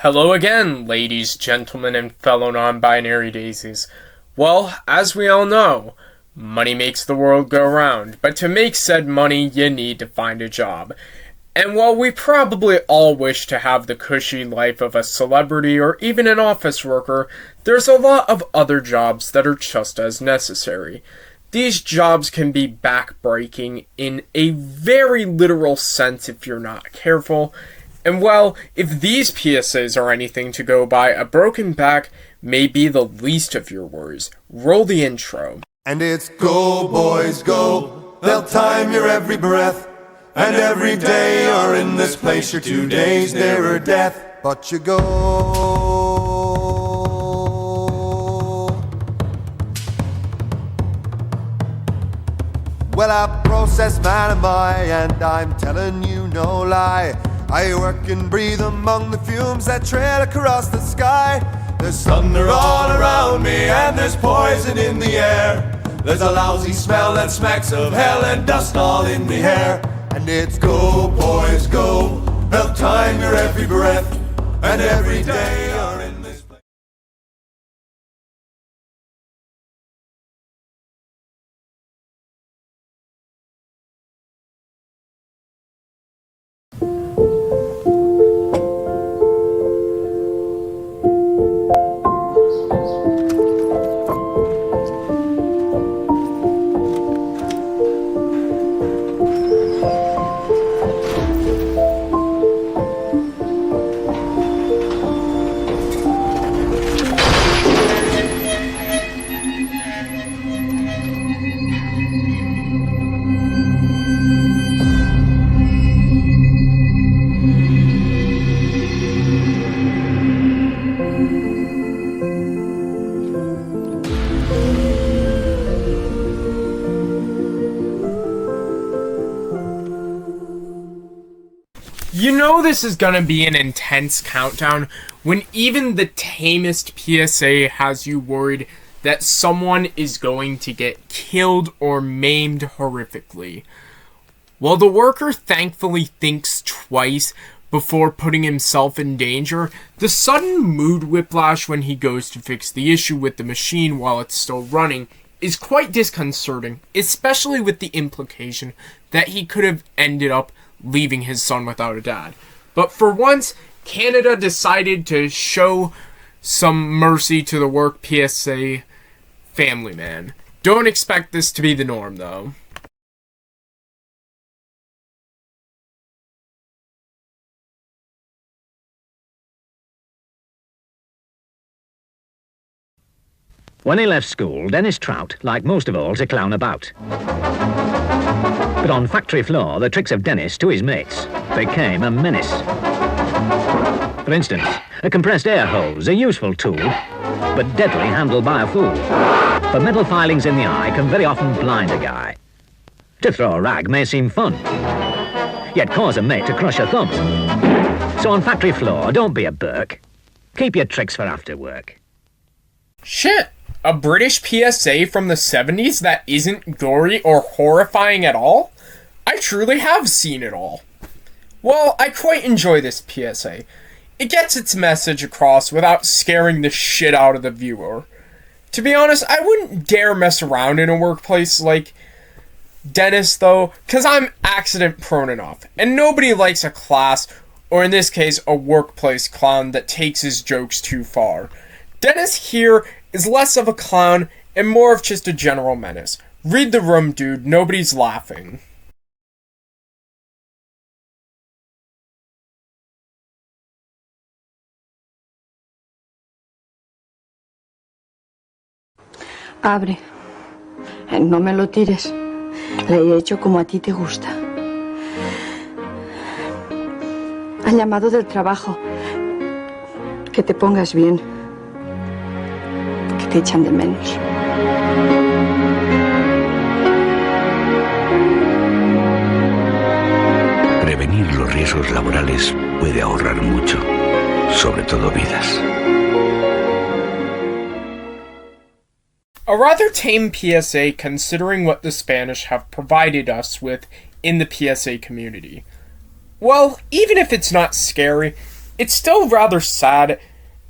Hello again, ladies, gentlemen, and fellow non-binary daisies. Well, as we all know, money makes the world go round, but to make said money, you need to find a job. And while we probably all wish to have the cushy life of a celebrity or even an office worker, there's a lot of other jobs that are just as necessary. These jobs can be back-breaking in a very literal sense if you're not careful. And well, if these PSAs are anything to go by, a broken back may be the least of your worries. Roll the intro. And it's go, boys, go. They'll time your every breath. And every day you're in this place, you're 2 days nearer death. But you go. Well, a process man am I, and I'm telling you no lie. I work and breathe among the fumes that trail across the sky. There's thunder all around me and there's poison in the air. There's a lousy smell that smacks of hell and dust all in the hair. And it's go, boys, go. They'll time your every breath. And every day you're in this place. You know this is gonna be an intense countdown when even the tamest PSA has you worried that someone is going to get killed or maimed horrifically. While the worker thankfully thinks twice before putting himself in danger, the sudden mood whiplash when he goes to fix the issue with the machine while it's still running is quite disconcerting, especially with the implication that he could have ended up leaving his son without a dad. But for once, Canada decided to show some mercy to the work PSA family man. Don't expect this to be the norm, though. When he left school, Dennis Trout liked most of all to clown about. But on factory floor, the tricks of Dennis to his mates became a menace. For instance, a compressed air hose, a useful tool, but deadly handled by a fool. For metal filings in the eye can very often blind a guy. To throw a rag may seem fun, yet cause a mate to crush a thumb. So on factory floor, don't be a Burke. Keep your tricks for after work. Shit! A British PSA from the 70s that isn't gory or horrifying at all? I truly have seen it all. Well, I quite enjoy this PSA. It gets its message across without scaring the shit out of the viewer. To be honest, I wouldn't dare mess around in a workplace like Dennis, though, because I'm accident prone enough, and nobody likes a class, or in this case, a workplace clown that takes his jokes too far. Dennis here is less of a clown and more of just a general menace. Read the room, dude. Nobody's laughing. Abre. No me lo tires. Le he hecho como a ti te gusta. Han llamado del trabajo. Que te pongas bien. Que te echan de menos. Prevenir los riesgos laborales puede ahorrar mucho, sobre todo vidas. A rather tame PSA considering what the Spanish have provided us with in the PSA community. Well, even if it's not scary, It's still rather sad,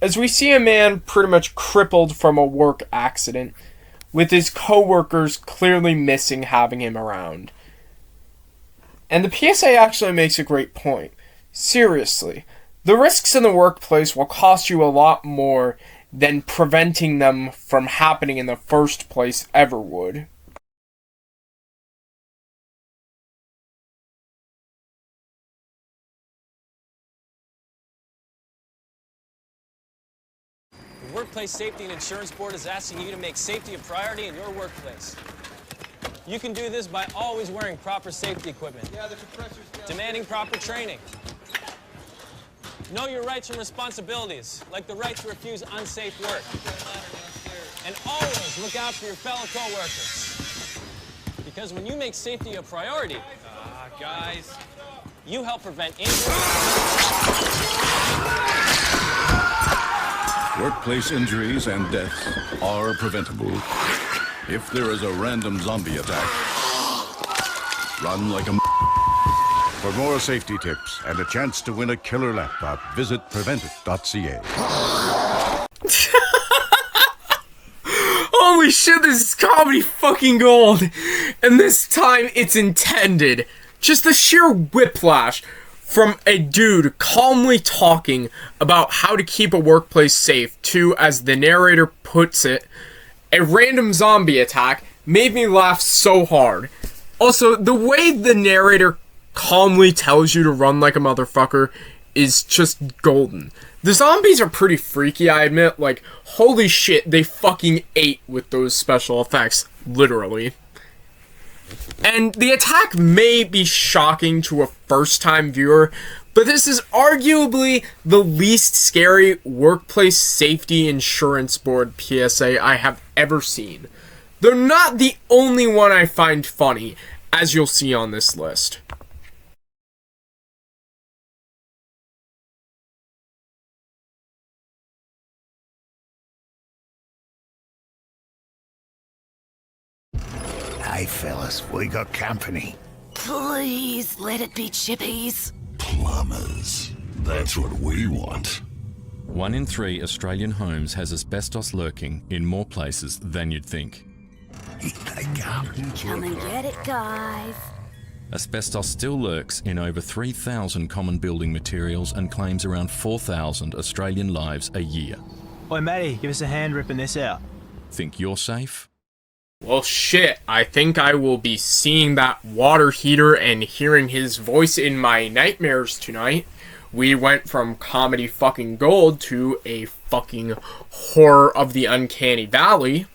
as we see a man pretty much crippled from a work accident, with his co-workers clearly missing having him around. And the PSA actually makes a great point. Seriously, the risks in the workplace will cost you a lot more than preventing them from happening in the first place ever would. The Workplace Safety and Insurance Board is asking you to make safety a priority in your workplace. You can do this by always wearing proper safety equipment, demanding proper training. Know your rights and responsibilities, like the right to refuse unsafe work. And always look out for your fellow co-workers. Because when you make safety a priority, guys, you help prevent injury. Workplace injuries and deaths are preventable. If there is a random zombie attack, run like a For more safety tips and a chance to win a killer laptop, visit preventit.ca. Holy shit, this is comedy fucking gold! And this time it's intended. Just the sheer whiplash from a dude calmly talking about how to keep a workplace safe to, as the narrator puts it, a random zombie attack made me laugh so hard. Also, the way the narrator calmly tells you to run like a motherfucker is just golden. The zombies are pretty freaky, I admit. Like, holy shit, they fucking ate with those special effects. Literally. And the attack may be shocking to a first-time viewer, but this is arguably the least scary Workplace Safety Insurance Board PSA I have ever seen. They're not the only one I find funny, as you'll see on this list. Hey fellas, we got company. Please let it be chippies. Plumbers. That's what we want. 1 in 3 Australian homes has asbestos lurking in more places than you'd think. They come. Come and get it, guys. Asbestos still lurks in over 3,000 common building materials and claims around 4,000 Australian lives a year. Oi, Matty, give us a hand ripping this out. Think you're safe? Well, shit, I think I will be seeing that water heater and hearing his voice in my nightmares tonight. We went from comedy fucking gold to a fucking horror of the uncanny valley.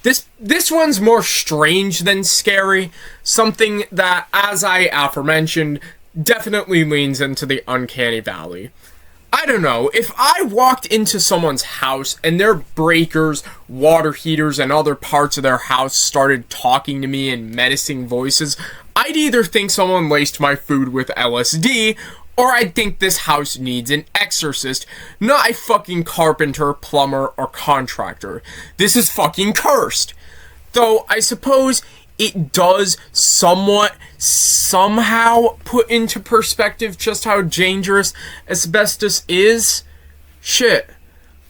This one's more strange than scary, something that, as I aforementioned, definitely leans into the uncanny valley. I don't know, if I walked into someone's house and their breakers, water heaters, and other parts of their house started talking to me in menacing voices, I'd either think someone laced my food with LSD, or I'd think this house needs an exorcist, not a fucking carpenter, plumber, or contractor. This is fucking cursed. Though, I suppose it does somewhat, somehow put into perspective just how dangerous asbestos is. Shit.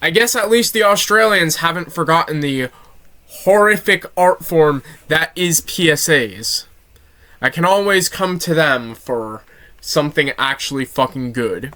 I guess at least the Australians haven't forgotten the horrific art form that is PSAs. I can always come to them for something actually fucking good.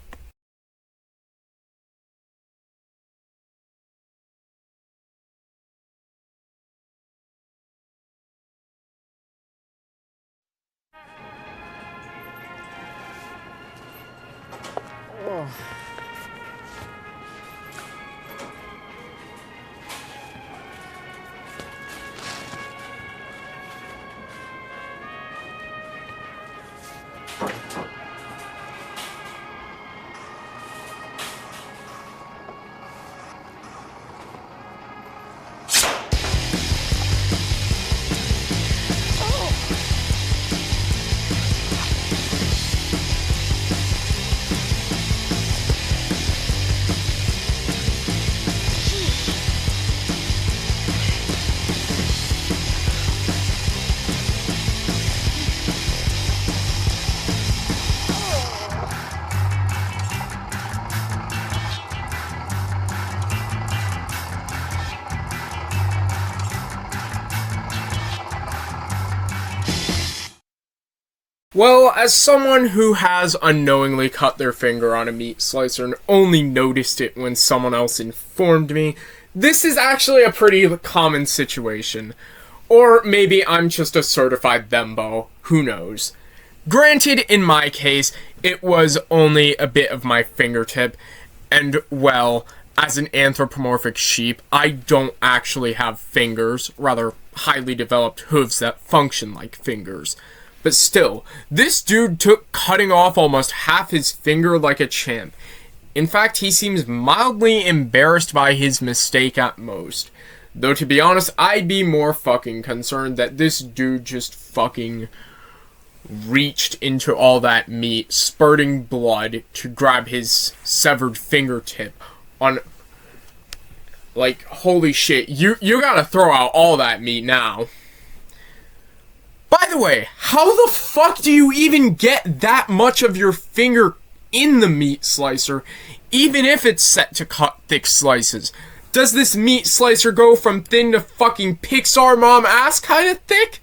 Well, as someone who has unknowingly cut their finger on a meat slicer and only noticed it when someone else informed me, this is actually a pretty common situation. Or maybe I'm just a certified thembo, who knows. Granted, in my case, it was only a bit of my fingertip, and well, as an anthropomorphic sheep, I don't actually have fingers, rather highly developed hooves that function like fingers. But still, this dude took cutting off almost half his finger like a champ. In fact, he seems mildly embarrassed by his mistake at most. Though to be honest, I'd be more fucking concerned that this dude just fucking reached into all that meat, spurting blood, to grab his severed fingertip on... Like, holy shit, you gotta throw out all that meat now. By the way, how the fuck do you even get that much of your finger in the meat slicer, even if it's set to cut thick slices? Does this meat slicer go from thin to fucking Pixar mom ass kind of thick?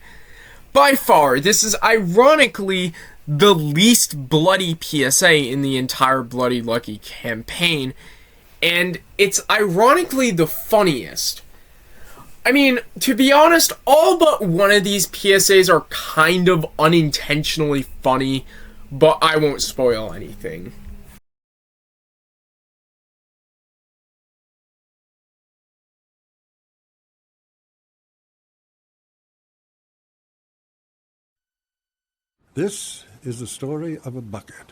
By far, this is ironically the least bloody PSA in the entire Bloody Lucky campaign, and it's ironically the funniest. I mean, to be honest, all but one of these PSAs are kind of unintentionally funny, but I won't spoil anything. This is the story of a bucket.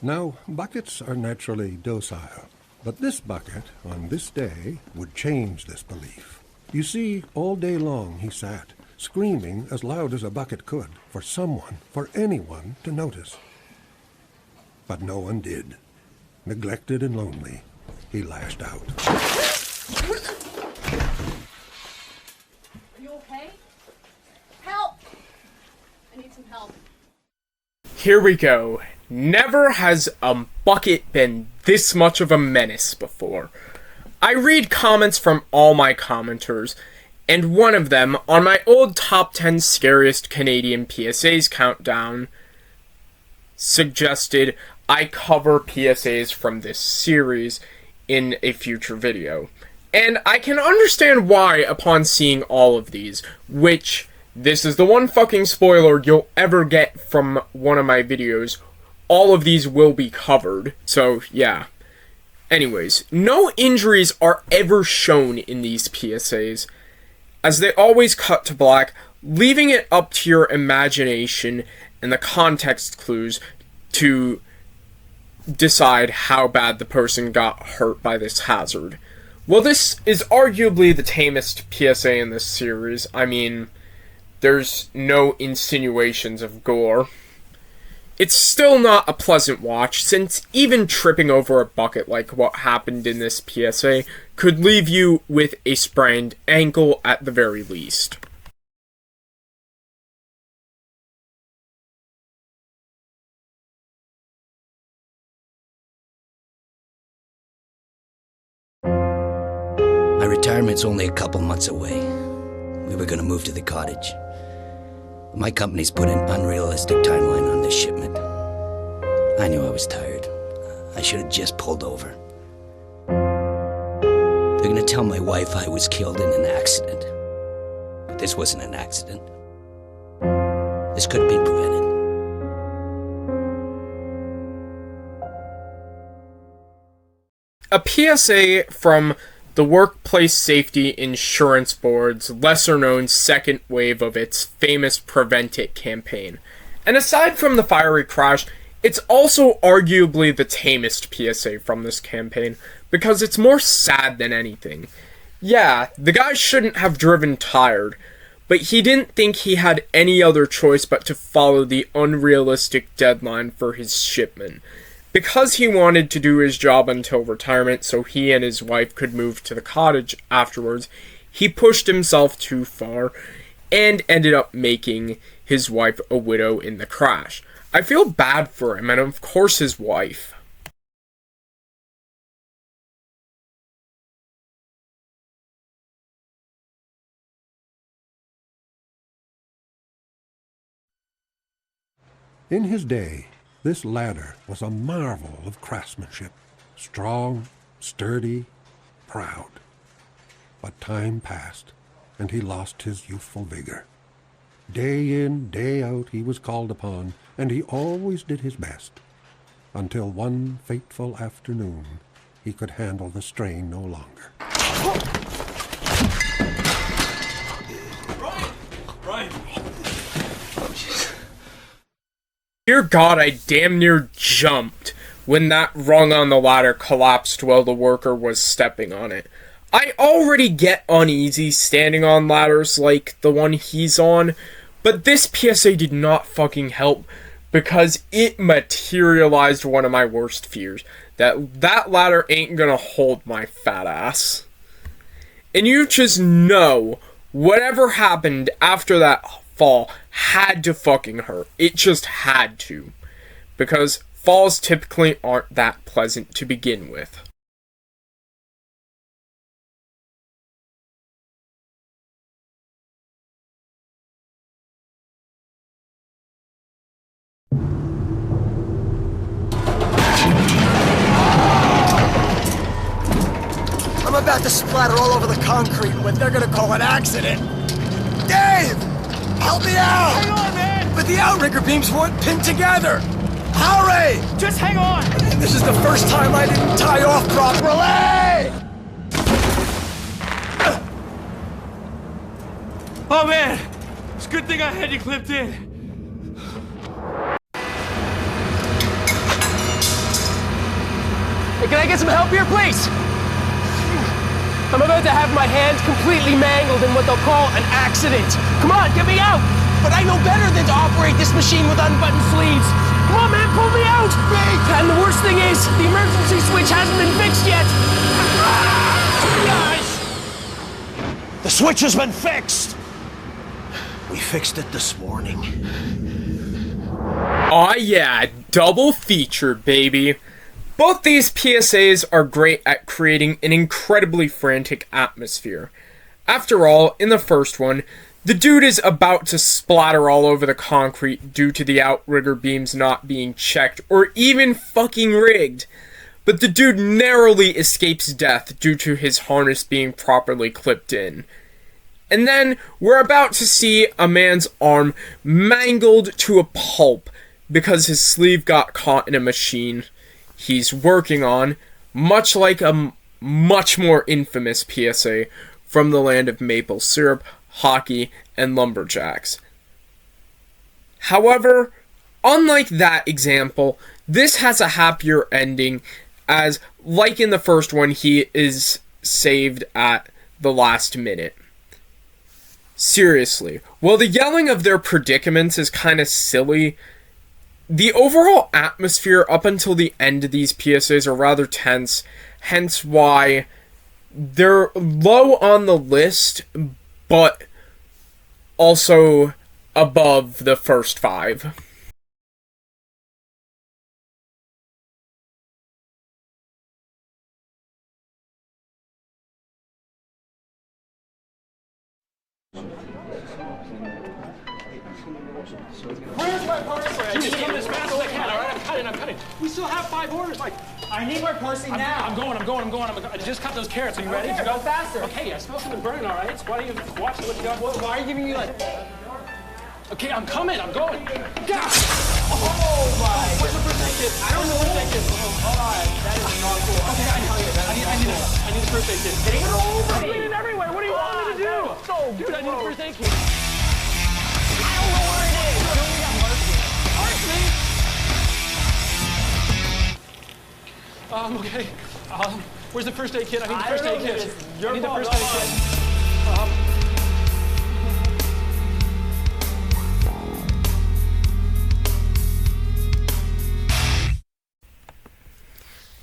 Now, buckets are naturally docile, but this bucket, on this day, would change this belief. You see, all day long he sat, screaming as loud as a bucket could, for someone, for anyone to notice. But no one did. Neglected and lonely, he lashed out. Are you okay? Help! I need some help. Here we go. Never has a bucket been this much of a menace before. I read comments from all my commenters, and one of them, on my old top 10 scariest Canadian PSAs countdown, suggested I cover PSAs from this series in a future video. And I can understand why upon seeing all of these, which, this is the one fucking spoiler you'll ever get from one of my videos, all of these will be covered, so yeah. Anyways, no injuries are ever shown in these PSAs, as they always cut to black, leaving it up to your imagination and the context clues to decide how bad the person got hurt by this hazard. Well, this is arguably the tamest PSA in this series. I mean, there's no insinuations of gore. It's still not a pleasant watch, since even tripping over a bucket like what happened in this PSA could leave you with a sprained ankle at the very least. My retirement's only a couple months away. We were gonna move to the cottage. My company's put an unrealistic timeline on this shipment. I knew I was tired. I should have just pulled over. They're gonna tell my wife I was killed in an accident. But this wasn't an accident. This could have been prevented. A PSA from the Workplace Safety Insurance Board's lesser-known second wave of its famous Prevent It campaign. And aside from the fiery crash, it's also arguably the tamest PSA from this campaign, because it's more sad than anything. Yeah, the guy shouldn't have driven tired, but he didn't think he had any other choice but to follow the unrealistic deadline for his shipment. Because he wanted to do his job until retirement so he and his wife could move to the cottage afterwards, he pushed himself too far and ended up making his wife a widow in the crash. I feel bad for him, and of course his wife. In his day, this ladder was a marvel of craftsmanship. Strong, sturdy, proud. But time passed, and he lost his youthful vigor. Day in, day out he was called upon, and he always did his best. Until one fateful afternoon, he could handle the strain no longer. Brian! Dear God, I damn near jumped when that rung on the ladder collapsed while the worker was stepping on it. I already get uneasy standing on ladders like the one he's on, but this PSA did not fucking help because it materialized one of my worst fears. That ladder ain't gonna hold my fat ass. And you just know whatever happened after that fall had to fucking hurt. It just had to. Because falls typically aren't that pleasant to begin with. I'm about to splatter all over the concrete in what they're gonna call an accident. Dave! Help me out! Hang on, man! But the outrigger beams weren't pinned together! Hurry! Just hang on! This is the first time I didn't tie off properly! Oh, man! It's a good thing I had you clipped in. Hey, can I get some help here, please? I'm about to have my hands completely mangled in what they'll call an accident. Come on, get me out! But I know better than to operate this machine with unbuttoned sleeves. Come on, man, pull me out! And the worst thing is, the emergency switch hasn't been fixed yet. Guys! The switch has been fixed! We fixed it this morning. Aw yeah, double feature, baby. Both these PSAs are great at creating an incredibly frantic atmosphere. After all, in the first one, the dude is about to splatter all over the concrete due to the outrigger beams not being checked or even fucking rigged. But the dude narrowly escapes death due to his harness being properly clipped in. And then we're about to see a man's arm mangled to a pulp because his sleeve got caught in a machine he's working on, much like a much more infamous PSA from the land of maple syrup, hockey, and lumberjacks. However, unlike that example, this has a happier ending as, like in the first one, he is saved at the last minute. Seriously, while the yelling of their predicaments is kinda silly, the overall atmosphere up until the end of these PSAs are rather tense, hence why they're low on the list, but also above the first 5. Where's my parcel? I just come as fast as I can, all right? I'm cutting. We still have 5 orders. Like, I need my parsing now. I'm going. I just cut those carrots. Are you ready to go? Faster. Okay, I smell something burning, all right? So why don't you watch what you got? Why are you giving me like... Okay, I'm coming. I'm going. God! Oh, my. Where's the first aid kit? I don't know the first aid kit. All right, that is not cool. Okay, I need the first aid kit. Get it over. I'm bleeding everywhere. What do you want me to do? Dude, I need the first aid kit. I don't know where it is. Okay. Where's the first aid kit? I need the first aid kit. I need the first aid kit.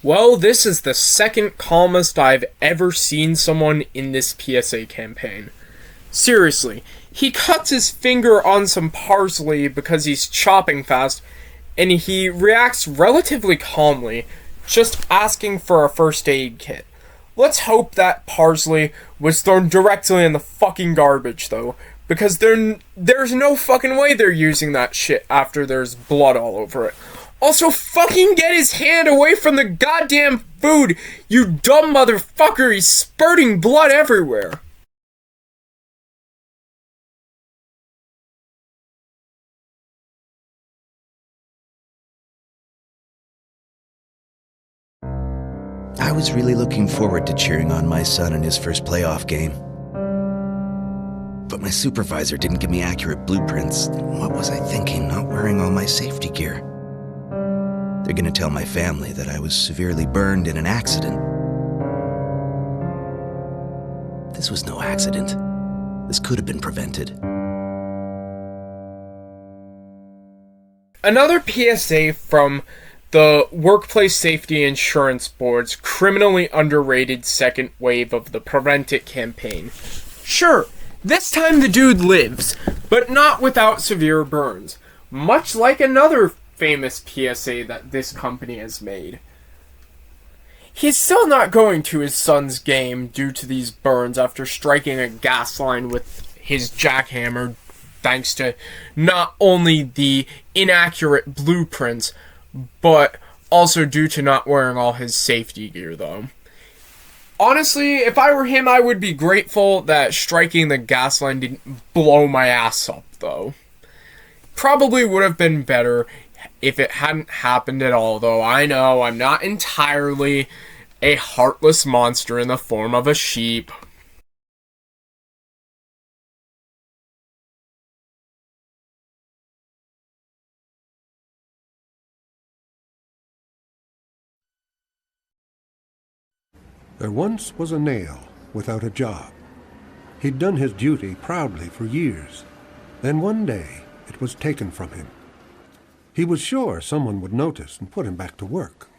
Well, this is the second calmest I've ever seen someone in this PSA campaign. Seriously, he cuts his finger on some parsley because he's chopping fast, and he reacts relatively calmly, just asking for a first aid kit. Let's hope that parsley was thrown directly in the fucking garbage, though, because there's no fucking way they're using that shit after there's blood all over it. Also, fucking get his hand away from the goddamn food, you dumb motherfucker, he's spurting blood everywhere. I was really looking forward to cheering on my son in his first playoff game. But my supervisor didn't give me accurate blueprints. What was I thinking, not wearing all my safety gear? They're gonna tell my family that I was severely burned in an accident. This was no accident. This could have been prevented. Another PSA from the Workplace Safety Insurance Board's criminally underrated second wave of the Prevent It campaign. Sure, this time the dude lives, but not without severe burns, much like another famous PSA that this company has made. He's still not going to his son's game due to these burns after striking a gas line with his jackhammer, thanks to not only the inaccurate blueprints, but also due to not wearing all his safety gear, though. Honestly, if I were him, I would be grateful that striking the gas line didn't blow my ass up, though. Probably would have been better if it hadn't happened at all, though. I know, I'm not entirely a heartless monster in the form of a sheep. There once was a nail without a job. He'd done his duty proudly for years. Then one day, it was taken from him. He was sure someone would notice and put him back to work.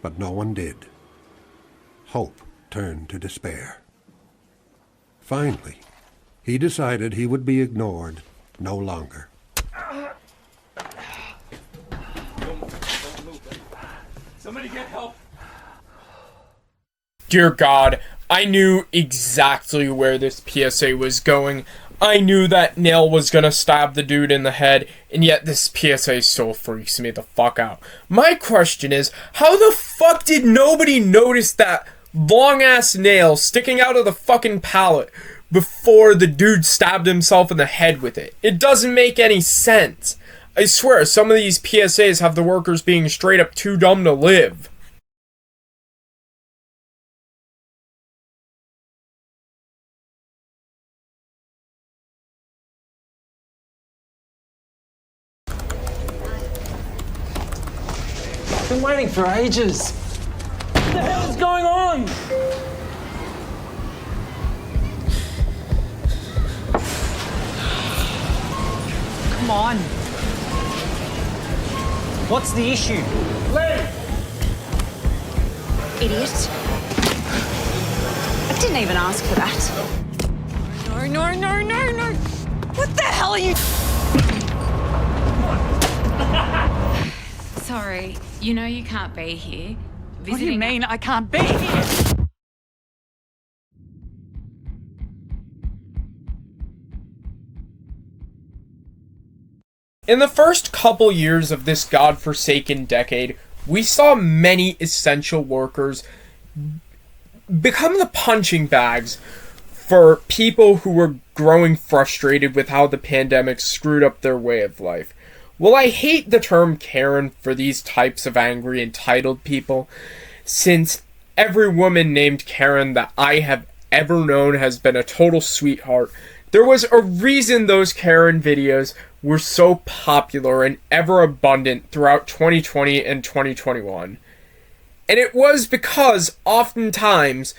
But no one did. Hope turned to despair. Finally, he decided he would be ignored no longer. Somebody get help. Dear God, I knew exactly where this PSA was going. I knew that nail was gonna stab the dude in the head, and yet this PSA still freaks me the fuck out. My question is, how the fuck did nobody notice that long-ass nail sticking out of the fucking pallet before the dude stabbed himself in the head with it? It doesn't make any sense. I swear, some of these PSAs have the workers being straight up too dumb to live. I've been waiting for ages. What the hell is going on? Come on. What's the issue? Leave! Idiot. I didn't even ask for that. No. What the hell are you... Sorry, you know you can't be here. What do you mean I can't be here? In the first couple years of this godforsaken decade, we saw many essential workers become the punching bags for people who were growing frustrated with how the pandemic screwed up their way of life. Well, I hate the term Karen for these types of angry, entitled people, since every woman named Karen that I have ever known has been a total sweetheart. There was a reason those Karen videos were so popular and ever abundant throughout 2020 and 2021. And it was because, oftentimes,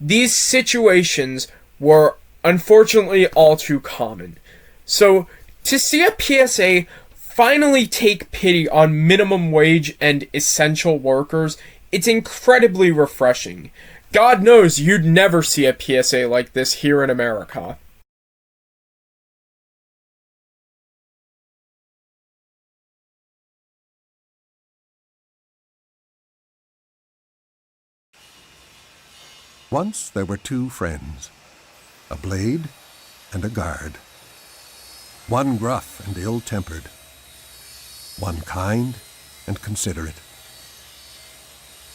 these situations were unfortunately all too common. So, to see a PSA finally take pity on minimum wage and essential workers, it's incredibly refreshing. God knows you'd never see a PSA like this here in America. Once there were two friends, a blade and a guard. One gruff and ill-tempered. One kind and considerate.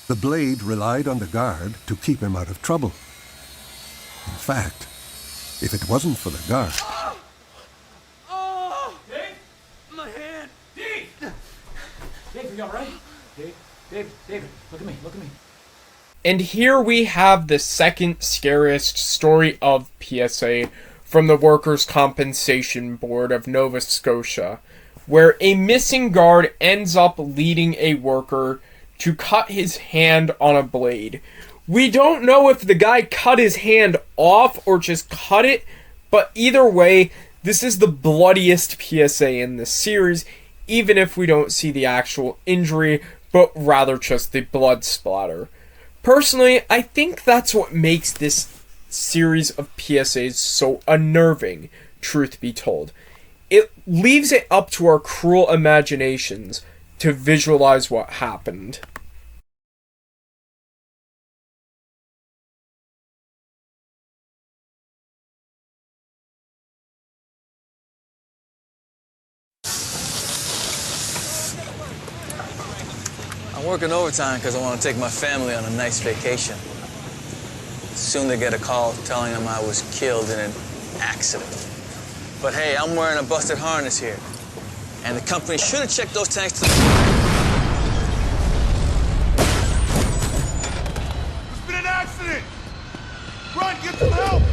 The blade relied on the guard to keep him out of trouble. In fact, if it wasn't for the guard... Dave? My hand! Dave! Dave, are you alright? David, look at me, look at me. And here we have the second scariest story of PSA from the Workers' Compensation Board of Nova Scotia, where a missing guard ends up leading a worker to cut his hand on a blade. We don't know if the guy cut his hand off or just cut it, but either way, this is the bloodiest PSA in the series, even if we don't see the actual injury, but rather just the blood splatter. Personally, I think that's what makes this series of PSAs so unnerving, truth be told. It leaves it up to our cruel imaginations to visualize what happened. I'm working overtime because I want to take my family on a nice vacation. Soon they get a call telling them I was killed in an accident. But hey, I'm wearing a busted harness here. And the company should have checked those tanks to the... There's been an accident! Run, get some help!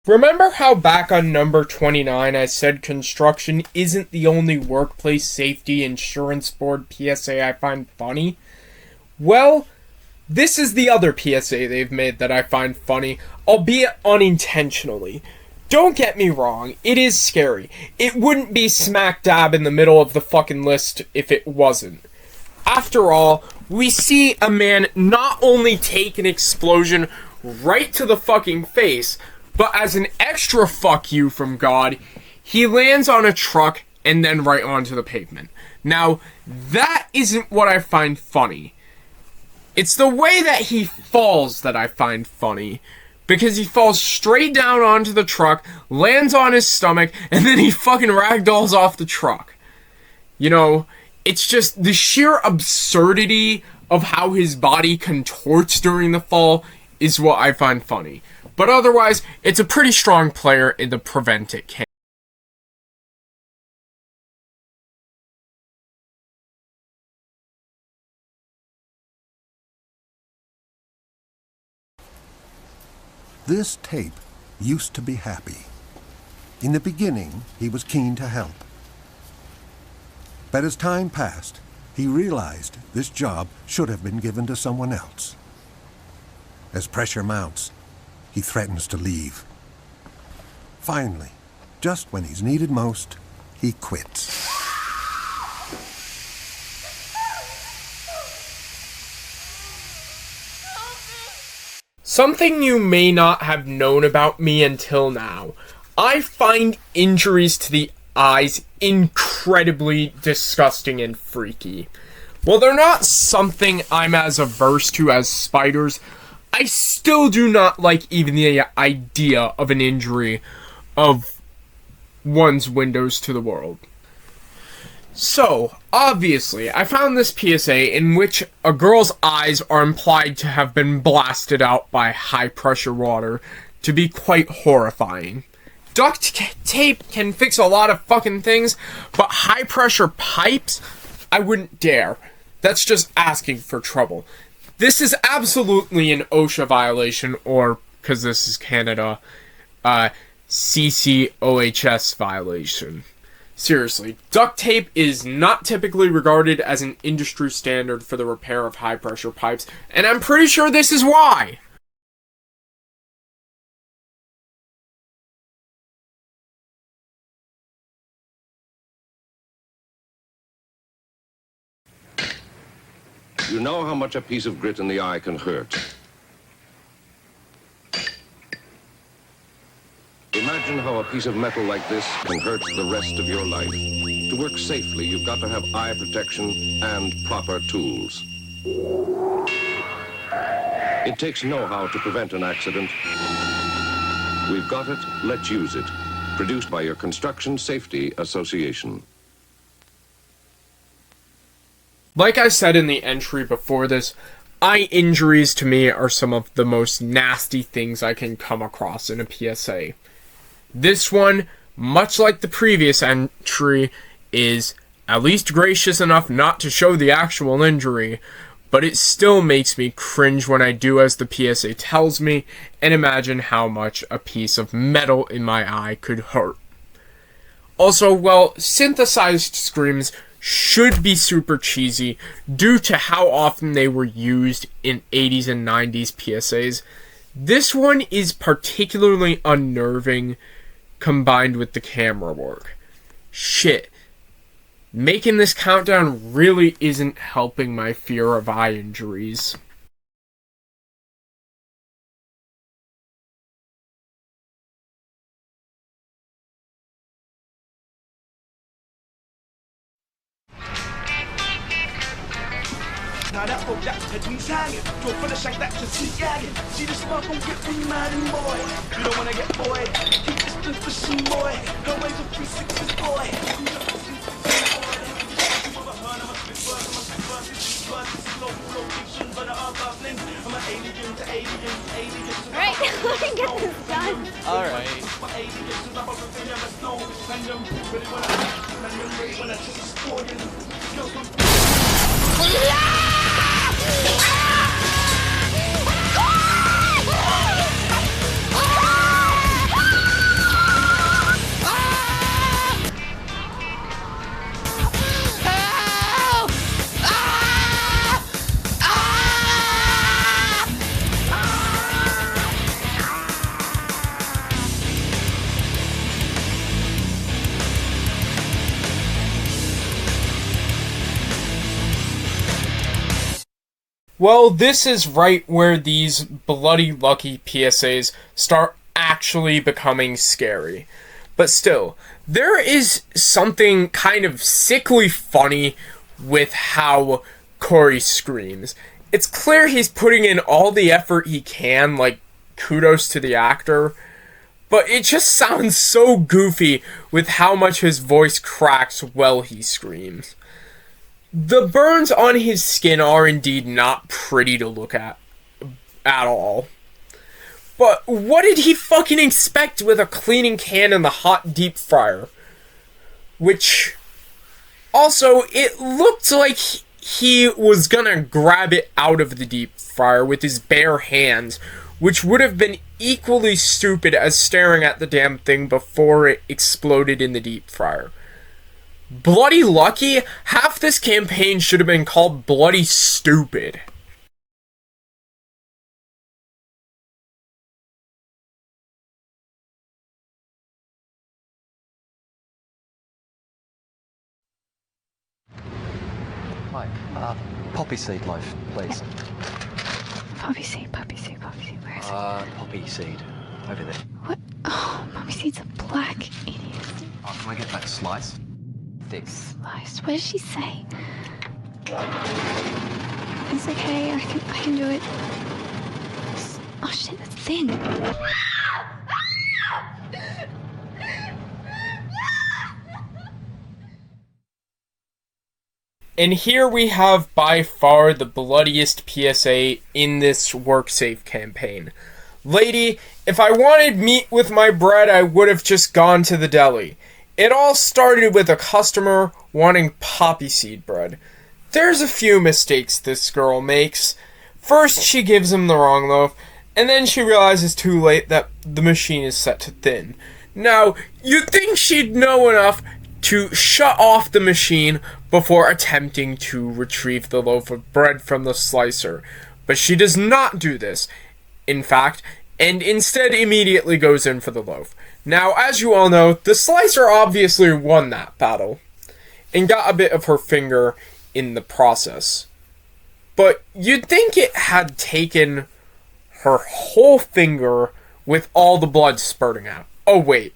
Remember how back on number 29 I said construction isn't the only workplace safety insurance board PSA I find funny? Well, this is the other PSA they've made that I find funny, albeit unintentionally. Don't get me wrong, it is scary. It wouldn't be smack dab in the middle of the fucking list if it wasn't. After all, we see a man not only take an explosion right to the fucking face, but as an extra fuck you from God, he lands on a truck and then right onto the pavement. Now, that isn't what I find funny. It's the way that he falls that I find funny. Because he falls straight down onto the truck, lands on his stomach, and then he fucking ragdolls off the truck. You know, it's just the sheer absurdity of how his body contorts during the fall is what I find funny. But otherwise, it's a pretty strong player in the Prevent It camp. This tape used to be happy. In the beginning, he was keen to help. But as time passed, he realized this job should have been given to someone else. As pressure mounts, he threatens to leave. Finally, just when he's needed most, he quits. Something you may not have known about me until now. I find injuries to the eyes incredibly disgusting and freaky. While they're not something I'm as averse to as spiders, I still do not like even the idea of an injury of one's windows to the world. So, obviously, I found this PSA in which a girl's eyes are implied to have been blasted out by high-pressure water to be quite horrifying. Duct tape can fix a lot of fucking things, but high-pressure pipes? I wouldn't dare. That's just asking for trouble. This is absolutely an OSHA violation, or, because this is Canada, CCOHS violation. Seriously, duct tape is not typically regarded as an industry standard for the repair of high-pressure pipes, and I'm pretty sure this is why. You know how much a piece of grit in the eye can hurt. Imagine how a piece of metal like this can hurt the rest of your life. To work safely, you've got to have eye protection and proper tools. It takes know-how to prevent an accident. We've got it, let's use it. Produced by your Construction Safety Association. Like I said in the entry before this, eye injuries to me are some of the most nasty things I can come across in a PSA. This one, much like the previous entry, is at least gracious enough not to show the actual injury, but it still makes me cringe when I do as the PSA tells me, and imagine how much a piece of metal in my eye could hurt. Also, well, synthesized screams should be super cheesy due to how often they were used in 80s and 90s PSAs. This one is particularly unnerving combined with the camera work. Shit. Making this countdown really isn't helping my fear of eye injuries. Now that folk that had me sagging, drove for the shack that just see yagging. See the smoke gon' get me mad and boy. You don't wanna get boy, keep this fishing boy. Go away to 360s boy. Alright, let me get this done. Alright. Well, this is right where these bloody lucky PSAs start actually becoming scary. But still, there is something kind of sickly funny with how Corey screams. It's clear he's putting in all the effort he can, like, kudos to the actor, but it just sounds so goofy with how much his voice cracks while he screams. The burns on his skin are indeed not pretty to look at all. But what did he fucking expect with a cleaning can in the hot deep fryer? Which, also, it looked like he was gonna grab it out of the deep fryer with his bare hands, which would have been equally stupid as staring at the damn thing before it exploded in the deep fryer. Bloody lucky, half this campaign should have been called Bloody Stupid. Hi, poppy seed loaf, please. Poppy seed, poppy seed, poppy seed. Where is it? Poppy seed. Over there. What? Oh, poppy seeds are black, idiot. Oh, can I get that sliced? Thick. Sliced. What did she say? It's okay. I can do it. Oh shit, that's thin. And here we have by far the bloodiest PSA in this WorkSafe campaign. Lady, if I wanted meat with my bread, I would have just gone to the deli. It all started with a customer wanting poppy seed bread. There's a few mistakes this girl makes. First, she gives him the wrong loaf, and then she realizes too late that the machine is set to thin. Now, you'd think she'd know enough to shut off the machine before attempting to retrieve the loaf of bread from the slicer, but she does not do this, in fact, and instead immediately goes in for the loaf. Now, as you all know, the slicer obviously won that battle, and got a bit of her finger in the process. But you'd think it had taken her whole finger with all the blood spurting out. Oh wait,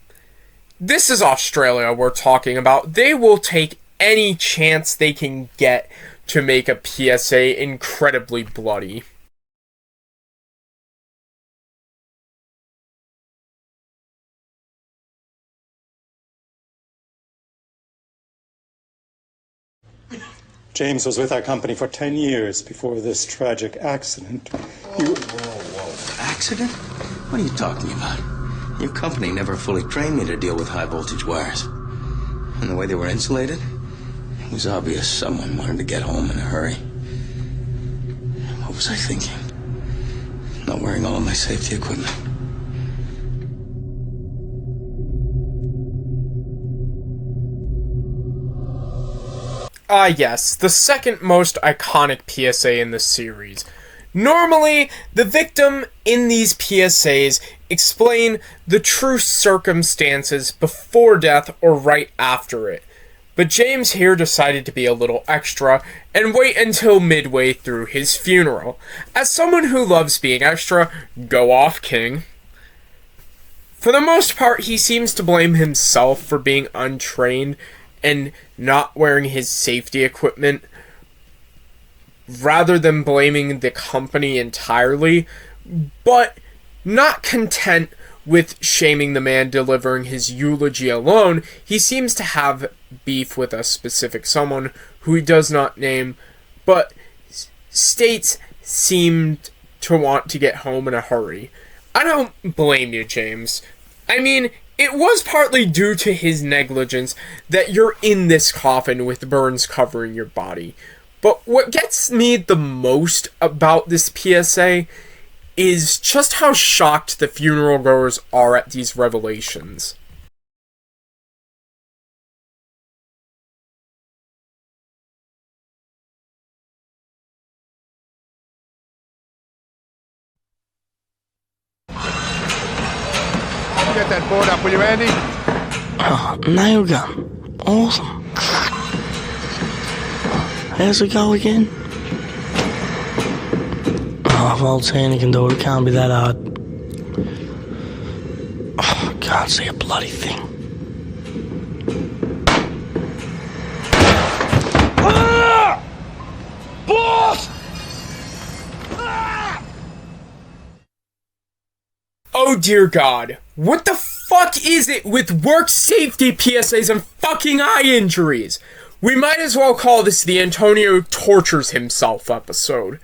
this is Australia we're talking about. They will take any chance they can get to make a PSA incredibly bloody. James was with our company for 10 years before this tragic accident. Accident? What are you talking about? Your company never fully trained me to deal with high voltage wires. And the way they were insulated, it was obvious someone wanted to get home in a hurry. What was I thinking? Not wearing all of my safety equipment. Yes, the second most iconic PSA in the series. Normally, the victim in these PSAs explain the true circumstances before death or right after it. But James here decided to be a little extra and wait until midway through his funeral. As someone who loves being extra, go off, King. For the most part, he seems to blame himself for being untrained and not wearing his safety equipment, rather than blaming the company entirely, but not content with shaming the man delivering his eulogy alone, he seems to have beef with a specific someone who he does not name, but states seemed to want to get home in a hurry. I don't blame you, James. I mean, it was partly due to his negligence that you're in this coffin with burns covering your body. But what gets me the most about this PSA is just how shocked the funeral goers are at these revelations. Get that board up, will you, Andy? Oh, nail gun. Awesome. How's it go again? Oh, if old Sandy can do it, it can't be that hard. Oh, I can't see a bloody thing. Ah! Boss! Oh dear God, what the fuck is it with work safety PSAs and fucking eye injuries? We might as well call this the Antonio tortures himself episode.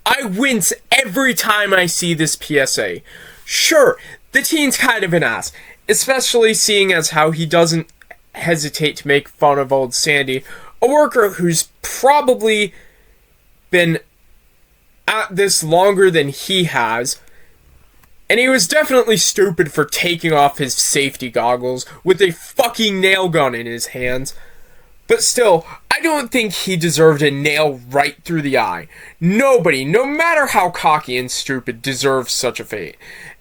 I wince every time I see this PSA. Sure, the teen's kind of an ass, especially seeing as how he doesn't hesitate to make fun of old Sandy, a worker who's probably been at this longer than he has. And he was definitely stupid for taking off his safety goggles with a fucking nail gun in his hands. But still, I don't think he deserved a nail right through the eye. Nobody, no matter how cocky and stupid, deserves such a fate.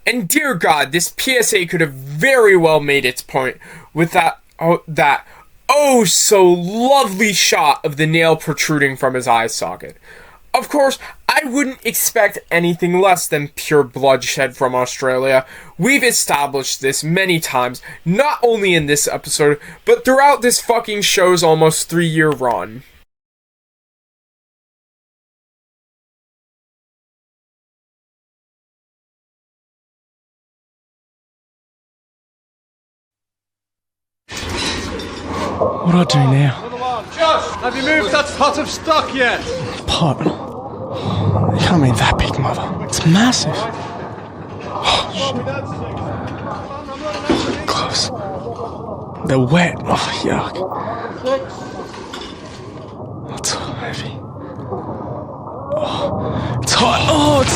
And dear God, this PSA could have very well made its point with that so lovely shot of the nail protruding from his eye socket. Of course, I wouldn't expect anything less than pure bloodshed from Australia. We've established this many times, not only in this episode, but throughout this fucking show's almost 3-year run. What do I do now? Josh, have you moved that pot of stock yet? Pot? It can't be that big, Mother. It's massive. Close. They're wet. Oh, yuck. It's so heavy. Oh, it's hot. Oh, it's...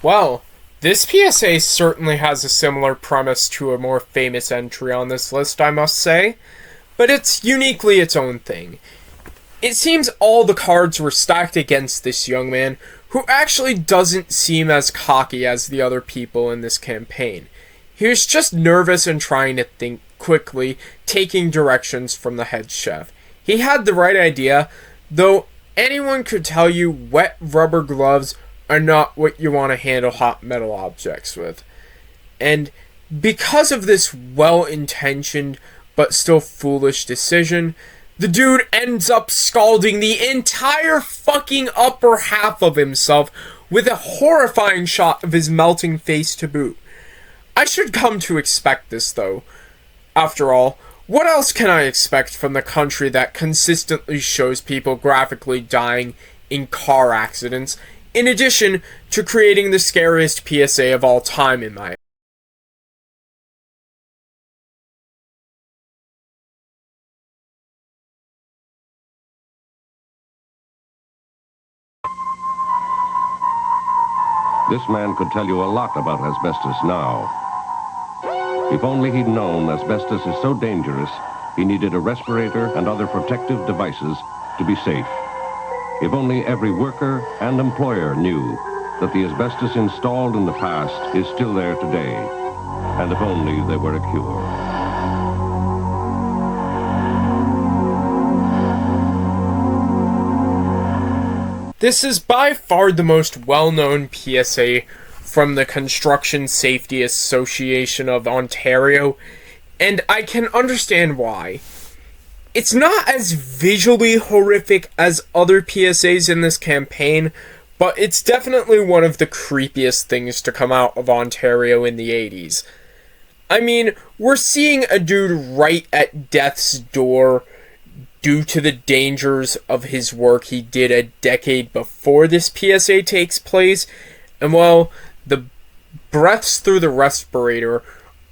Well, this PSA certainly has a similar premise to a more famous entry on this list, I must say, but it's uniquely its own thing. It seems all the cards were stacked against this young man, who actually doesn't seem as cocky as the other people in this campaign. He was just nervous and trying to think quickly, taking directions from the head chef. He had the right idea, though anyone could tell you wet rubber gloves are not what you want to handle hot metal objects with. And because of this well-intentioned but still foolish decision, the dude ends up scalding the entire fucking upper half of himself with a horrifying shot of his melting face to boot. I should come to expect this, though. After all, what else can I expect from the country that consistently shows people graphically dying in car accidents, in addition to creating the scariest PSA of all time in my This man could tell you a lot about asbestos now. If only he'd known asbestos is so dangerous, he needed a respirator and other protective devices to be safe. If only every worker and employer knew that the asbestos installed in the past is still there today, and if only there were a cure. This is by far the most well-known PSA from the Construction Safety Association of Ontario, and I can understand why. It's not as visually horrific as other PSAs in this campaign, but it's definitely one of the creepiest things to come out of Ontario in the 80s. I mean, we're seeing a dude right at death's door due to the dangers of his work he did a decade before this PSA takes place, and well, the breaths through the respirator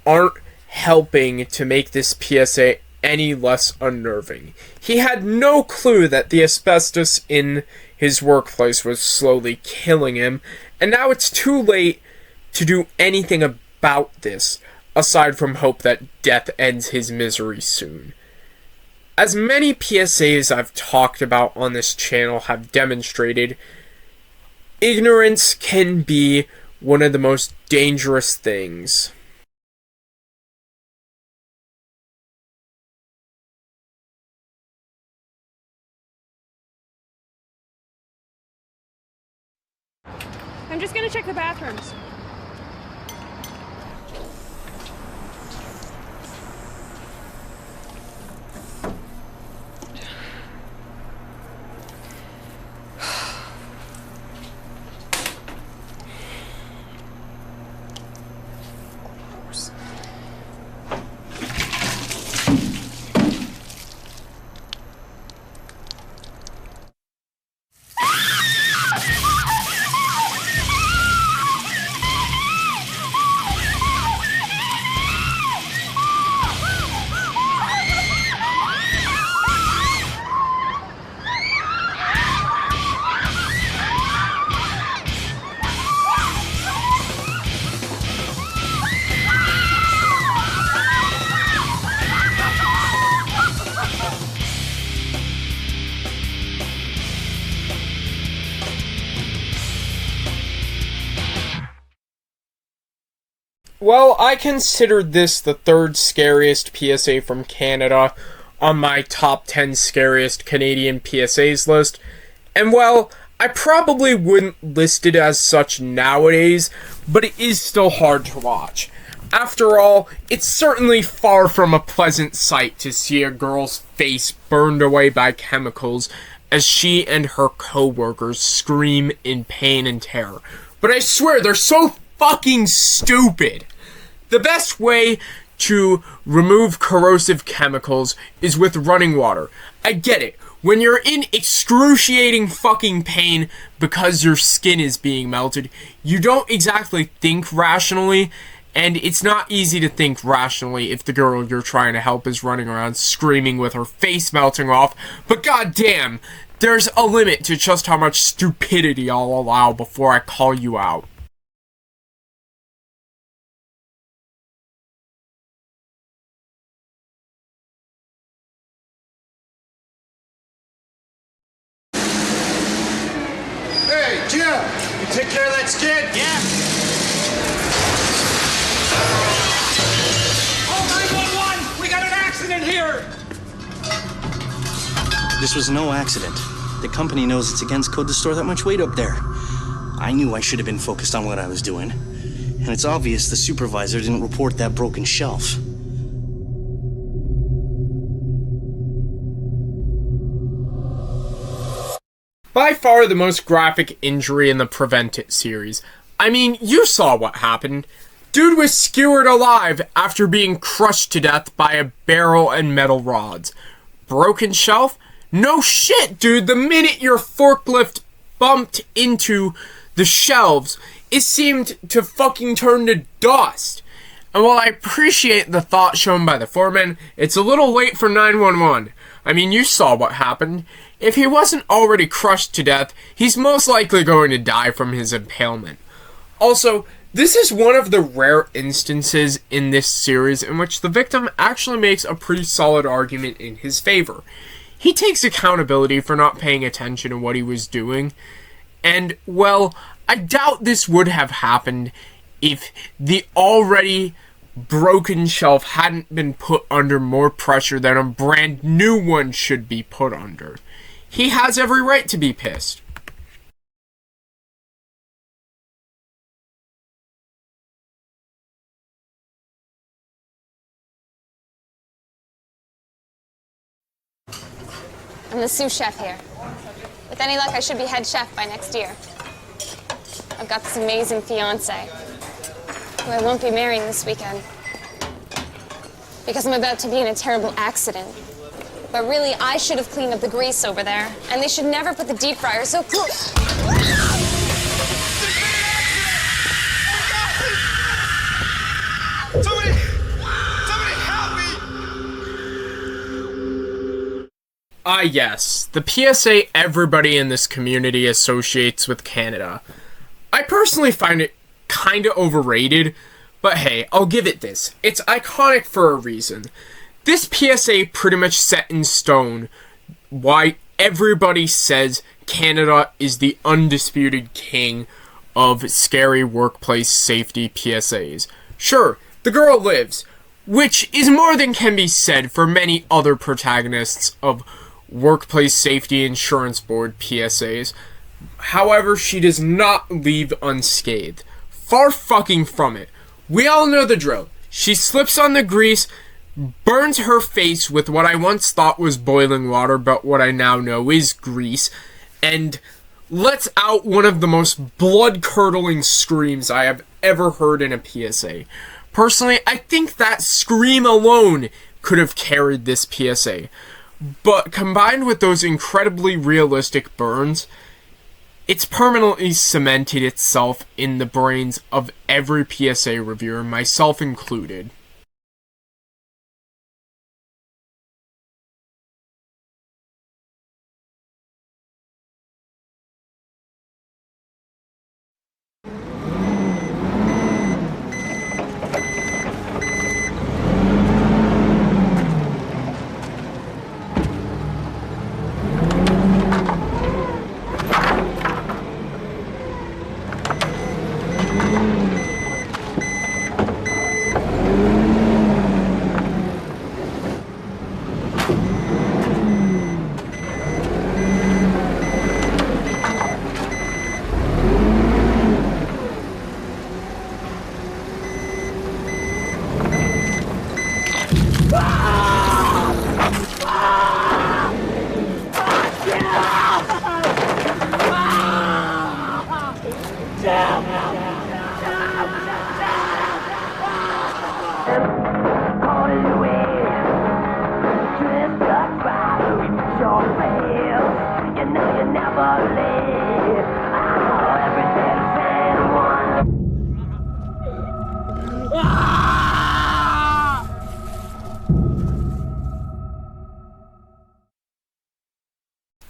aren't helping to make this PSA any less unnerving. He had no clue that the asbestos in his workplace was slowly killing him, and now it's too late to do anything about this, aside from hope that death ends his misery soon. As many PSAs I've talked about on this channel have demonstrated, ignorance can be one of the most dangerous things. I'm just gonna check the bathrooms. Well, I considered this the third scariest PSA from Canada on my top 10 scariest Canadian PSAs list, and well, I probably wouldn't list it as such nowadays, but it is still hard to watch. After all, it's certainly far from a pleasant sight to see a girl's face burned away by chemicals as she and her co-workers scream in pain and terror. But I swear, they're so fucking stupid! The best way to remove corrosive chemicals is with running water. I get it. When you're in excruciating fucking pain because your skin is being melted, you don't exactly think rationally, and it's not easy to think rationally if the girl you're trying to help is running around screaming with her face melting off, but goddamn, there's a limit to just how much stupidity I'll allow before I call you out. Hey, Jim! You take care of that skid? Yeah. Oh, 911! We got an accident here! This was no accident. The company knows it's against code to store that much weight up there. I knew I should have been focused on what I was doing. And it's obvious the supervisor didn't report that broken shelf. By far the most graphic injury in the Prevent It series. I mean, you saw what happened. Dude was skewered alive after being crushed to death by a barrel and metal rods. Broken shelf? No shit, dude. The minute your forklift bumped into the shelves, it seemed to fucking turn to dust. And while I appreciate the thought shown by the foreman, it's a little late for 911. I mean, you saw what happened. If he wasn't already crushed to death, he's most likely going to die from his impalement. Also, this is one of the rare instances in this series in which the victim actually makes a pretty solid argument in his favor. He takes accountability for not paying attention to what he was doing, and, well, I doubt this would have happened if the already broken shelf hadn't been put under more pressure than a brand new one should be put under. He has every right to be pissed. I'm the sous chef here. With any luck, I should be head chef by next year. I've got this amazing fiancé, who I won't be marrying this weekend, because I'm about to be in a terrible accident. But really, I should have cleaned up the grease over there, and they should never put the deep fryer so close. Somebody help me! Ah yes, the PSA everybody in this community associates with Canada. I personally find it kinda overrated, but hey, I'll give it this. It's iconic for a reason. This PSA pretty much set in stone why everybody says Canada is the undisputed king of scary workplace safety PSAs. Sure, the girl lives, which is more than can be said for many other protagonists of Workplace Safety Insurance Board PSAs. However, she does not leave unscathed. Far fucking from it. We all know the drill. She slips on the grease, burns her face with what I once thought was boiling water, but what I now know is grease, and lets out one of the most blood-curdling screams I have ever heard in a PSA. Personally, I think that scream alone could have carried this PSA. But combined with those incredibly realistic burns, it's permanently cemented itself in the brains of every PSA reviewer, myself included.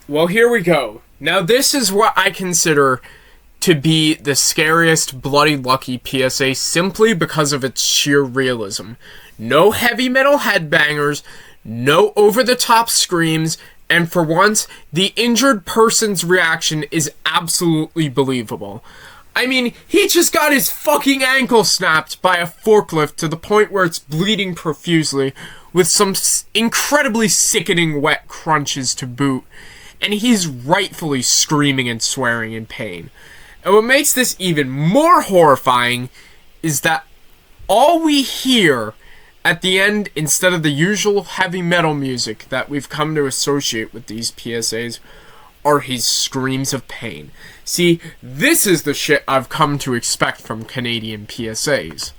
Well, here we go. Now, this is what I consider to be the scariest Bloody Lucky PSA simply because of its sheer realism. No heavy metal headbangers, no over-the-top screams, and for once, the injured person's reaction is absolutely believable. I mean, he just got his fucking ankle snapped by a forklift to the point where it's bleeding profusely, with some incredibly sickening wet crunches to boot. And he's rightfully screaming and swearing in pain. And what makes this even more horrifying is that all we hear at the end, instead of the usual heavy metal music that we've come to associate with these PSAs, are his screams of pain. See, this is the shit I've come to expect from Canadian PSAs.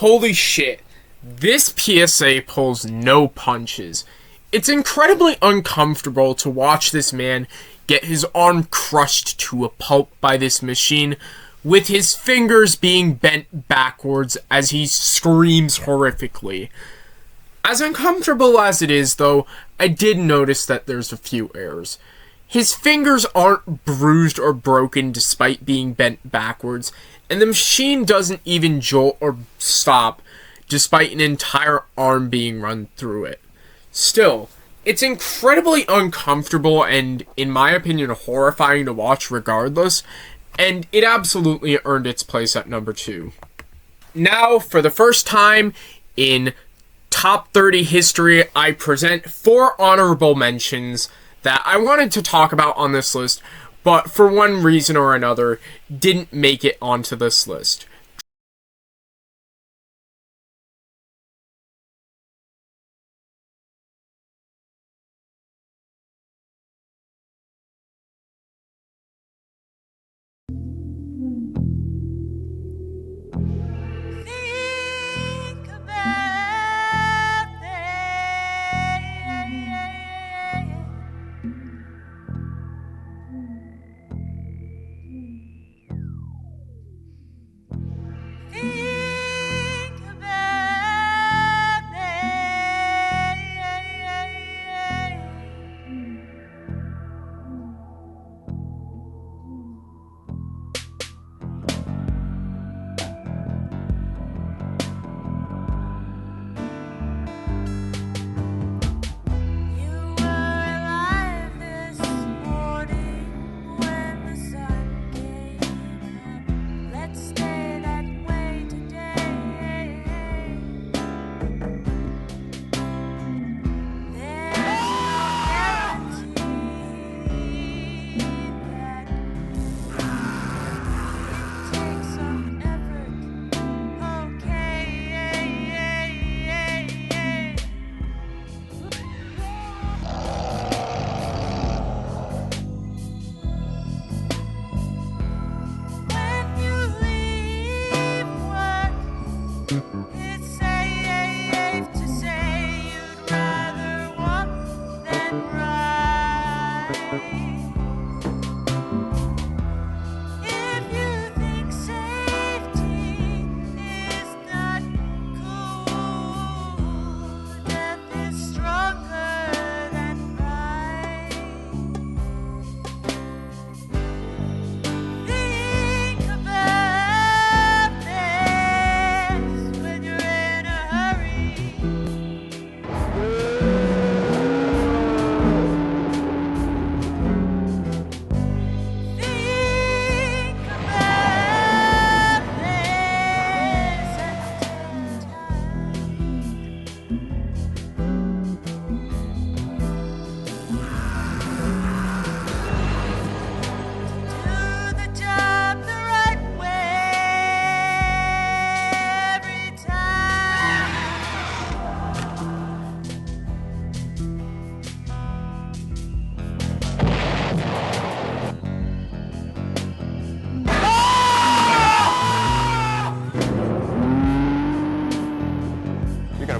Holy shit, this PSA pulls no punches. It's incredibly uncomfortable to watch this man get his arm crushed to a pulp by this machine, with his fingers being bent backwards as he screams horrifically. As uncomfortable as it is, though, I did notice that there's a few errors. His fingers aren't bruised or broken despite being bent backwards, and the machine doesn't even jolt or stop despite an entire arm being run through it. Still, it's incredibly uncomfortable and, in my opinion, horrifying to watch regardless, and it absolutely earned its place at number 2. Now, for the first time in Top 30 history, I present 4 honorable mentions that I wanted to talk about on this list, but for one reason or another, didn't make it onto this list.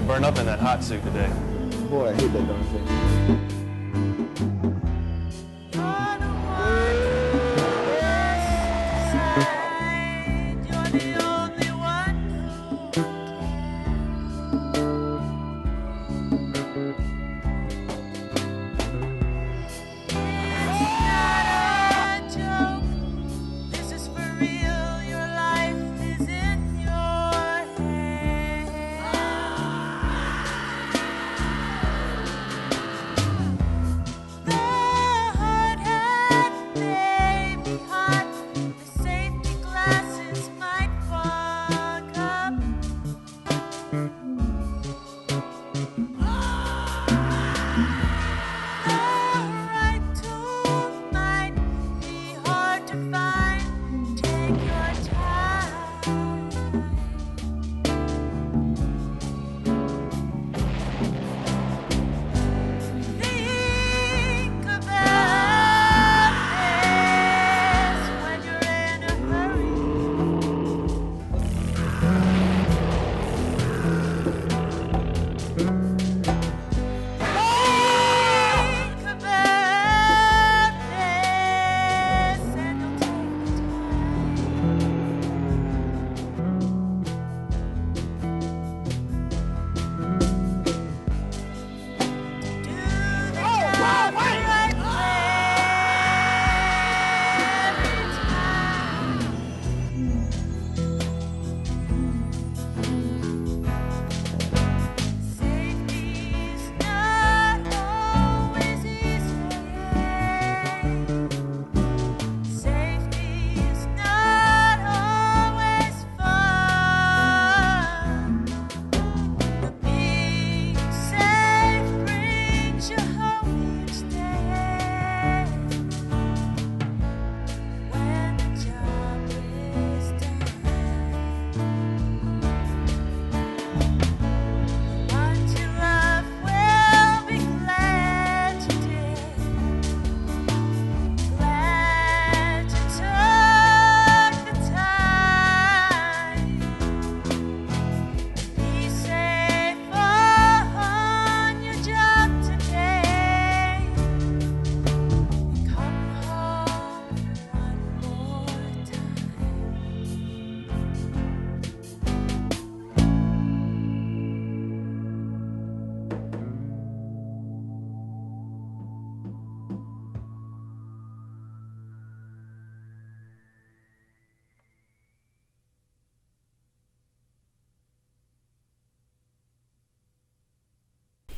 Burn up in that hot suit today. Boy, I hate that darn thing.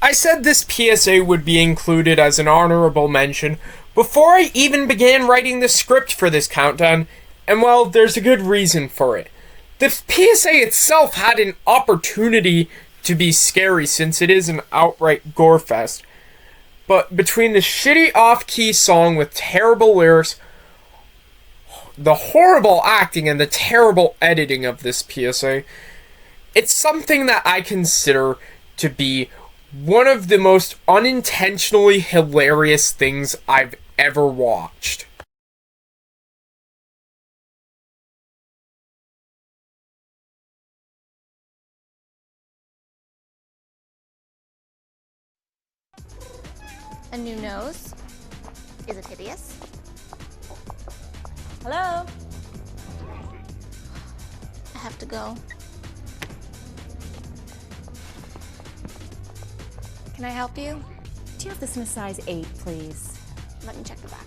I said this PSA would be included as an honorable mention before I even began writing the script for this countdown, and well, there's a good reason for it. The PSA itself had an opportunity to be scary since it is an outright gore fest, but between the shitty off-key song with terrible lyrics, the horrible acting, and the terrible editing of this PSA, it's something that I consider to be one of the most unintentionally hilarious things I've ever watched. A new nose? Is it hideous? Hello? I have to go. Can I help you? Do you have this in a size 8, please? Let me check the back.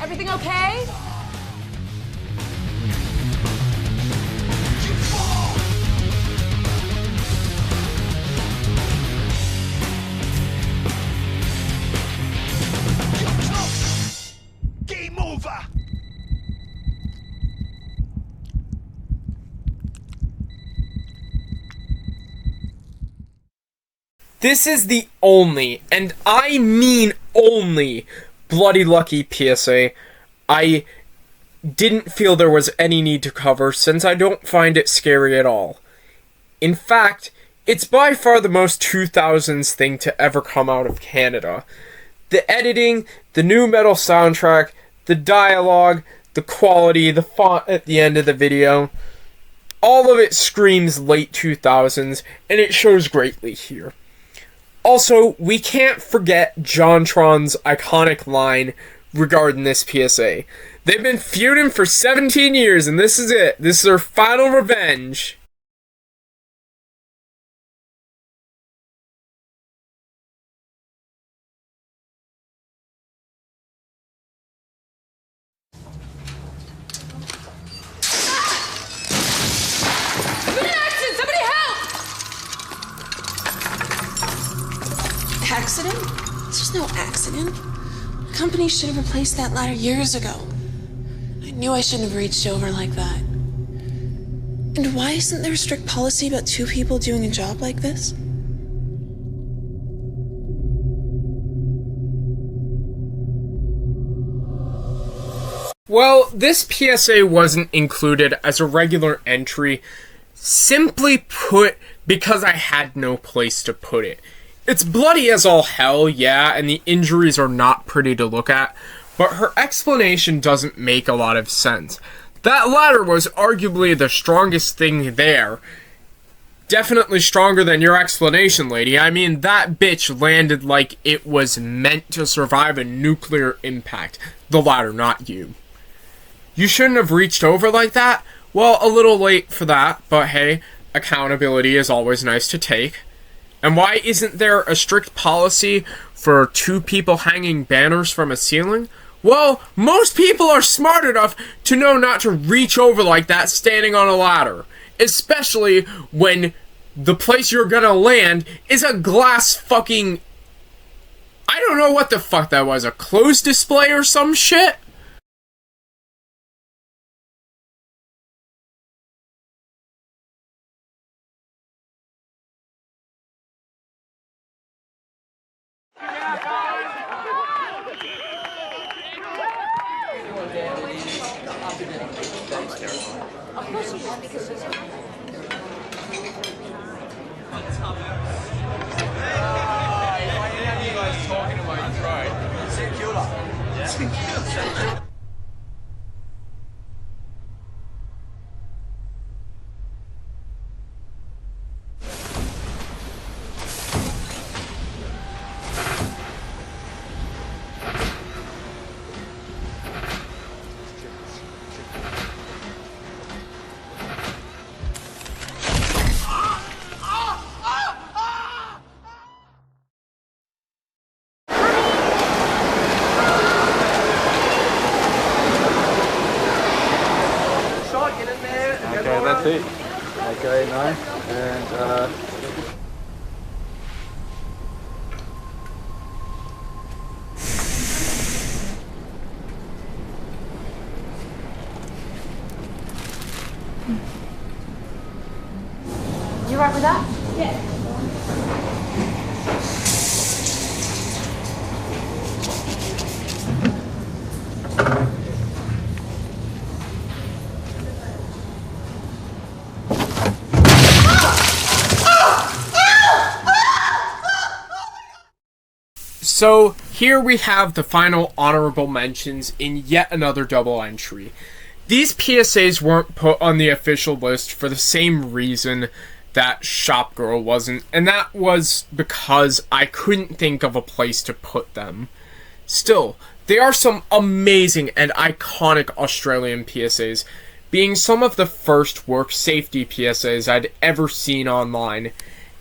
Everything okay? Game over! This is the only, and I mean only, Bloody Lucky PSA I didn't feel there was any need to cover since I don't find it scary at all. In fact, it's by far the most 2000s thing to ever come out of Canada. The editing, the new metal soundtrack, the dialogue, the quality, the font at the end of the video, all of it screams late 2000s, and it shows greatly here. Also, we can't forget JonTron's iconic line regarding this PSA. They've been feuding for 17 years, and this is it. This is their final revenge. Accident? There's no accident. The company should have replaced that ladder years ago. I knew I shouldn't have reached over like that. And why isn't there a strict policy about 2 people doing a job like this? Well, this PSA wasn't included as a regular entry, simply put, because I had no place to put it. It's bloody as all hell, yeah, and the injuries are not pretty to look at, but her explanation doesn't make a lot of sense. That ladder was arguably the strongest thing there. Definitely stronger than your explanation, lady. I mean, that bitch landed like it was meant to survive a nuclear impact. The ladder, not you. You shouldn't have reached over like that? Well, a little late for that, but hey, accountability is always nice to take. And why isn't there a strict policy for 2 people hanging banners from a ceiling? Well, most people are smart enough to know not to reach over like that standing on a ladder. Especially when the place you're gonna land is a glass fucking... I don't know what the fuck that was, a closed display or some shit? Pete. Okay, no. And, You right with that? Yeah. So here we have the final honorable mentions in yet another double entry. These PSAs weren't put on the official list for the same reason that Shop Girl wasn't, and that was because I couldn't think of a place to put them. Still, they are some amazing and iconic Australian PSAs, being some of the first work safety PSAs I'd ever seen online.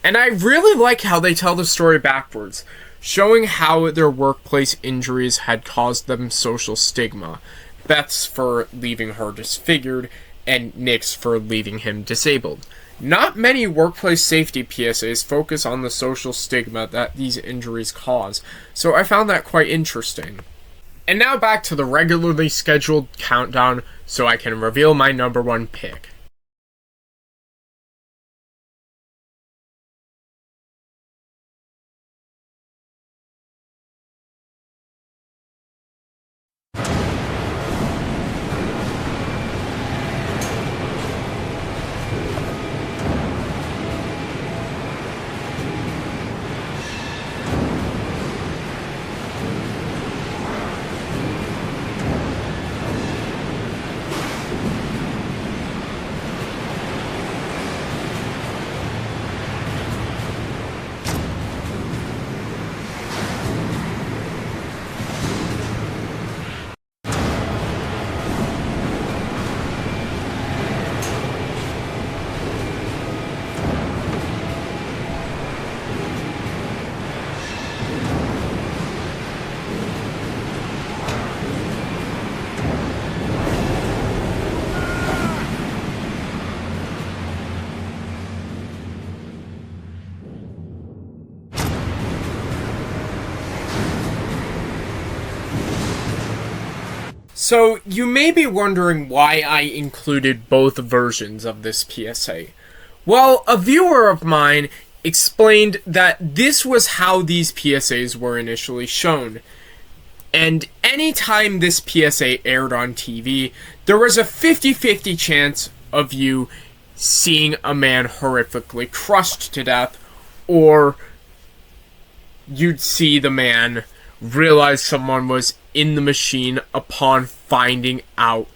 And I really like how they tell the story backwards, showing how their workplace injuries had caused them social stigma. Beth's for leaving her disfigured, and Nick's for leaving him disabled. Not many workplace safety PSAs focus on the social stigma that these injuries cause, so I found that quite interesting. And now back to the regularly scheduled countdown so I can reveal my number one pick. So, you may be wondering why I included both versions of this PSA. Well, a viewer of mine explained that this was how these PSAs were initially shown. And anytime this PSA aired on TV, there was a 50-50 chance of you seeing a man horrifically crushed to death, or you'd see the man realize someone was in the machine upon finding out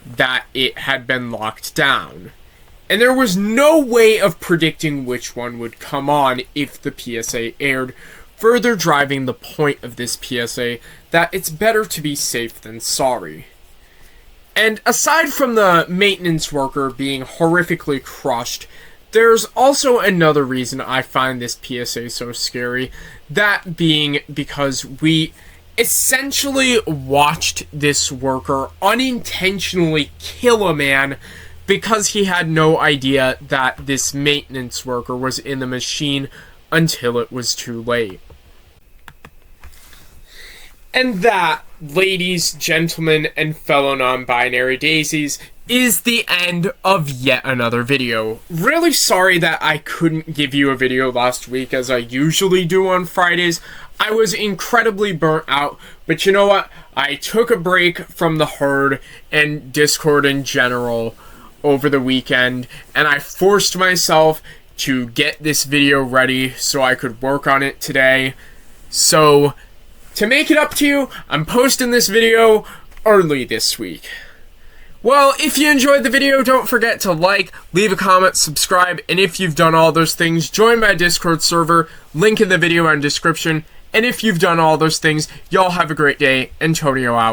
that it had been locked down. And there was no way of predicting which one would come on if the PSA aired, further driving the point of this PSA that it's better to be safe than sorry. And aside from the maintenance worker being horrifically crushed, there's also another reason I find this PSA so scary, that being because we essentially watched this worker unintentionally kill a man because he had no idea that this maintenance worker was in the machine until it was too late. And that, ladies, gentlemen, and fellow non-binary daisies, is the end of yet another video. Really sorry that I couldn't give you a video last week as I usually do on Fridays. I was incredibly burnt out, but you know what? I took a break from the herd and Discord in general over the weekend, and I forced myself to get this video ready so I could work on it today. So, to make it up to you, I'm posting this video early this week. Well, if you enjoyed the video, don't forget to like, leave a comment, subscribe, and if you've done all those things, join my Discord server, link in the video and description. And if you've done all those things, y'all have a great day. Antonio out.